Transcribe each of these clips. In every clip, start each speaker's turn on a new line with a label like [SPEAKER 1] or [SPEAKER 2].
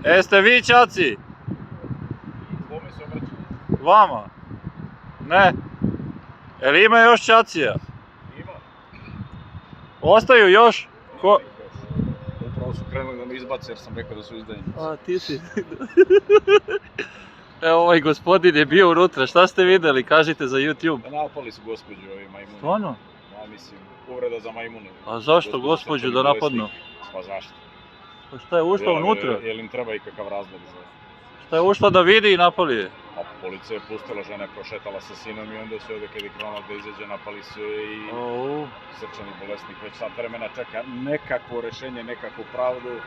[SPEAKER 1] Jeste vi ćaci?
[SPEAKER 2] Kome se obraća?
[SPEAKER 1] Vama? Ne? Jel ima još ćacija?
[SPEAKER 2] Ima.
[SPEAKER 1] Ostaju još? Ko?
[SPEAKER 2] Upravo su krenuli da me izbace jer sam rekao da su izdajnici.
[SPEAKER 1] A, ti si. Evo, ovaj gospodin je bio unutra, šta ste vidjeli? Kažite za YouTube.
[SPEAKER 2] Napali su gospođu ovi majmuni.
[SPEAKER 1] Stvarno?
[SPEAKER 2] Ja mislim, uvreda za majmune.
[SPEAKER 1] A zašto gospođu da napadnu?
[SPEAKER 2] Pa zašto?
[SPEAKER 1] Pa šta je ušla unutra?
[SPEAKER 2] Jel im treba ikakav razlog za...
[SPEAKER 1] Šta je ušla da vidi i napali je?
[SPEAKER 2] Pa policija je pustila, žena je prošetala sa sinom i onda su ovdje kad je krenula da izađe napali su je i srčani bolesnik već sat vremena čeka nekakvo rešenje, nekakvu pravdu,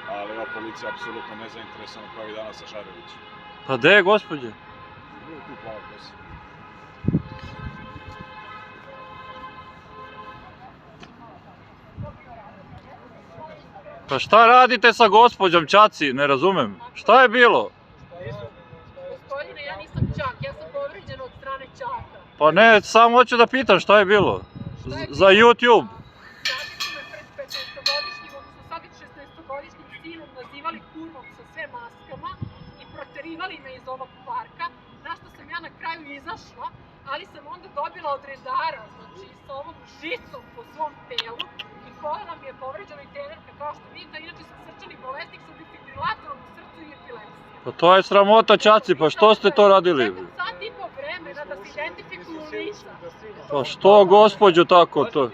[SPEAKER 2] ali ova policija je apsolutno nezainteresovana kao i danas sa Šarovićem.
[SPEAKER 1] Pa gde je gospođa?
[SPEAKER 2] Bilo tu plava kosa.
[SPEAKER 1] Pa šta radite sa gospođom ćaci? Ne razumem. Šta je bilo?
[SPEAKER 3] Gospodine, ja nisam ćak, ja sam povređena od strane ćaka.
[SPEAKER 1] Pa ne, samo hoću da pitam šta je bilo. Za YouTube.
[SPEAKER 3] Sada su me pred 15-godišnjim, odnosno sad 16-godišnjim sinom nazivali kurvom sa sve maskama i proterivali me iz ovog parka, na što sam ja na kraju izašla, ali sam onda dobila od redara, znači sa ovom žicom po svom telu i kola mi je povređena i trenerka, kao što vidite, inače sam srčani bolesnik sa defibrilatorom u srcu i epilepsijom.
[SPEAKER 1] Pa to je sramota ćaci, pa što ste to radili?
[SPEAKER 3] Čekam sat i po vremena da se identifikuju lica.
[SPEAKER 1] Pa što gospođu tako to?